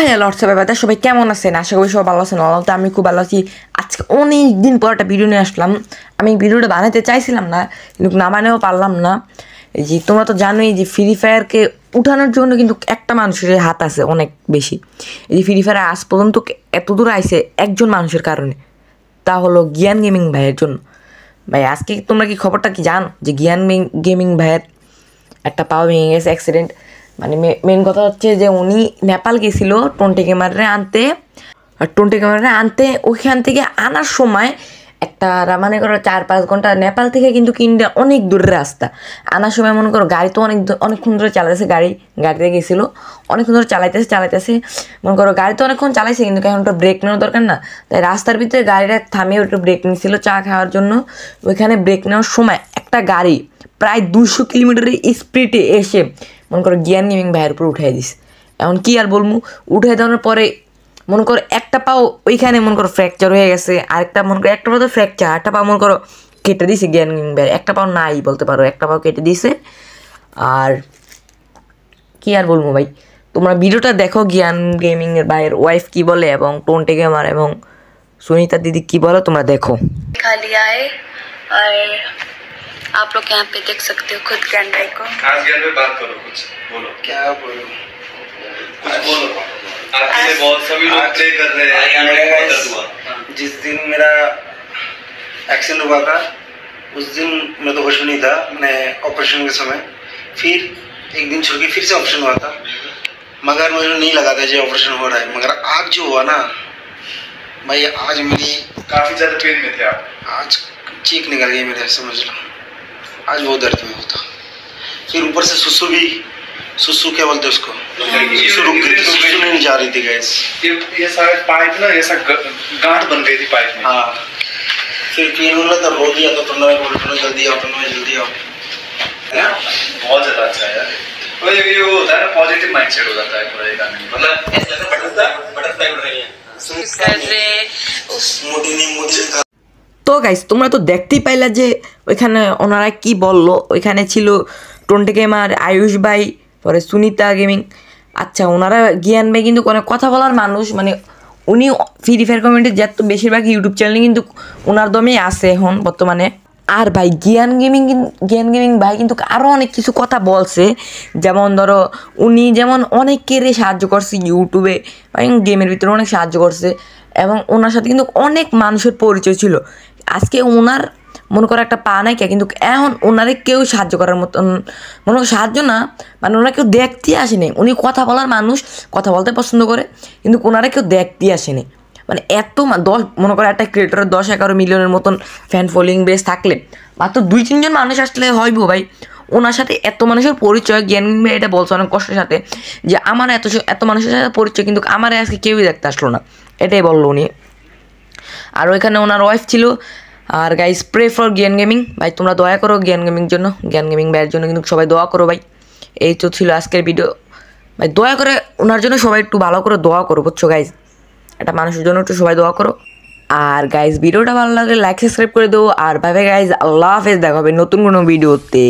Hello WhatsApp ব্যাপারটা সবাই কেমন আছেন? আশা করি সবাই ভালো আছেন। তো আমি খুব ভালো আছি। আজকে অনেক দিন পর একটা ভিডিও নিয়ে আসলাম। আমি ভিডিওটা বানাতে চাইছিলাম না, কিন্তু না বানাতেও পারলাম না। এই যে তোমরা তো জানোই যে ফ্রি ফায়ারকে উঠানোর জন্য কিন্তু একটা মানুষের হাত আছে অনেক বেশি। এই যে ফ্রি ফায়ার আজ পর্যন্ত এত দূর আইছে একজন মানুষের কারণে, তা হলো জ্ঞান গেমিং ভাইয়ের জন্য। ভাই আজকে তোমরা কি খবরটা কি জানো যে জ্ঞান গেমিং ভাইয়ের একটা পা ভেঙে গেছে অ্যাক্সিডেন্ট? মানে মেন কথা হচ্ছে যে উনি নেপাল গেছিলো টোয়েন্টি ক্যামেরা আনতে, আর টোয়েন্টি ক্যামেরা আনতে ওইখান থেকে আনার সময় একটা মনে করো 4-5 ঘন্টা, নেপাল থেকে কিন্তু ইন্ডিয়া অনেক দূরের রাস্তা। আনার সময় মনে করো গাড়ি তো অনেকক্ষণ ধরে চালাইছে, গাড়িতে গেছিলো অনেকক্ষণ ধরে চালাইতেছে মনে করো গাড়ি তো অনেকক্ষণ চালাইছে, কিন্তু এখন একটা ব্রেক নেওয়ার দরকার না, তাই রাস্তার ভিতরে গাড়িটা থামিয়ে ওটা ব্রেক নিয়েছিল চা খাওয়ার জন্য। ওইখানে ব্রেক নেওয়ার সময় একটা গাড়ি প্রায় 200 কিলোমিটারের স্পিডে এসে মনে করো জ্ঞান গেমিং ভাইয়ের উপর উঠাই দিস। এখন কি আর বলবো, উঠে দেওয়ার পরে মনে করো একটা পাও ওইখানে মনে করো ফ্র্যাকচার হয়ে গেছে, আরেকটা মনে করো একটা পা তো ফ্র্যাকচার, একটা পা মনে করো কেটে দিছে জ্ঞান গেমিং ভাইয়ের, একটা পাও নাই বলতে পারো, একটা পাও কেটে দিছে। আর কি আর বলবো ভাই, তোমরা ভিডিওটা দেখো জ্ঞান গেমিং এর ভাইয়ের ওয়াইফ কি বলে এবং টোয়েন্টি গেমার এবং সুনিতা দিদি কি বলে তোমরা देखो। खा लिया है और आप लोग यहाँ पे देख सकते हो खुद ज्ञान भाई को। आज ज्ञान में बात करो, कुछ बोलो। क्या बोलो, कुछ बोलो। आपके लिए बहुत सभी लोग प्रे कर रहे हैं। जिस दिन मेरा एक्सीडेंट हुआ था उस दिन मैं तो होश में नहीं था, मैं ऑपरेशन के समय, फिर एक दिन छोड़ के फिर से ऑपरेशन हुआ था, मगर मुझे नहीं लगा था जो ऑपरेशन हो रहा है, मगर आज जो हुआ ना भाई, आज मेरी काफी ज्यादा पेन में थे आप। आज चीख निकल गई मेरे, समझ लो। आज बहुत दर्द में होता, फिर ऊपर से सुसु क्या बोलते उसको, सुसु नहीं जा रही थी गैस। ये शायद पाइप ना ऐसा गांठ बन गई थी पाइप में। हाँ, फिर पेन हो रहा था, रो दिया तो तुमने जल्दी आओ, जल्दी आओ। बहुत ज्यादा अच्छा है यार। वो ये होता है ना, पॉजिटिव माइंडसेट हो जाता है पूरा ये गाने में। मतलब बटरफ्लाई उड़ रही है। তো গাইস তোমরা তো দেখতেই পাইলা যে ওইখানে ওনারা কি বললো। ওইখানে ছিল টোয়েন্টি গেমার, আয়ুষ ভাই, পরে সুনিতা গেমিং। আচ্ছা, ওনারা জ্ঞান ভাই কিন্তু অনেক কথা বলার মানুষ, মানে উনি ফ্রি ফায়ার কমিউনিটির যত বেশিরভাগ ইউটিউব চ্যানেলে কিন্তু ওনার দমেই আছে এখন বর্তমানে। আর ভাই জ্ঞান গেমিং ভাই কিন্তু আরও অনেক কিছু কথা বলছে, যেমন ধরো উনি যেমন অনেকেরই সাহায্য করছে ইউটিউবে গেমের ভিতরে, অনেক সাহায্য করছে এবং ওনার সাথে কিন্তু অনেক মানুষের পরিচয় ছিল। আজকে ওনার মনে করো একটা পা নাই কে, কিন্তু এখন ওনারে কেউ সাহায্য করার মতন, মনে করো সাহায্য না, মানে ওনারা কেউ দেখতে আসেনি। উনি কথা বলার মানুষ, কথা বলতে পছন্দ করে, কিন্তু ওনারা কেউ দেখতে আসেনি। মানে এত মনে করো একটা ক্রিয়েটরের 10-11 মিলিয়নের মতন ফ্যান ফলোয়িং বেস থাকলে মাত্র 2-3 জন মানুষ আসলে হইব ভাই। ওনার সাথে এত মানুষের পরিচয়, জ্ঞান ভাই এটা বলছে অনেক কষ্টের সাথে যে আমার এত মানুষের সাথে পরিচয়, কিন্তু আমার আজকে কেউই দেখতে আসলো না, এটাই বললো উনি। আর ওইখানে ওনার ওয়াইফ ছিল। আর গাইস প্রে ফর জ্ঞান গেমিং ভাই, তোমরা দয়া করো জ্ঞান গেমিং জন্য, জ্ঞান গেমিং ভাইয়ের জন্য কিন্তু সবাই দোয়া করো ভাই। এই তো ছিল আজকের ভিডিও ভাই, দয়া করে ওনার জন্য সবাই একটু ভালো করে দোয়া করো, বুঝছো গাইজ? একটা মানুষের জন্য একটু সবাই দোয়া করো। আর গাইজ ভিডিওটা ভালো লাগলে লাইক সাবস্ক্রাইব করে দেবো। আর ভাই গাইজ আল্লাহ হাফেজ, দেখা হবে নতুন কোনো ভিডিওতে।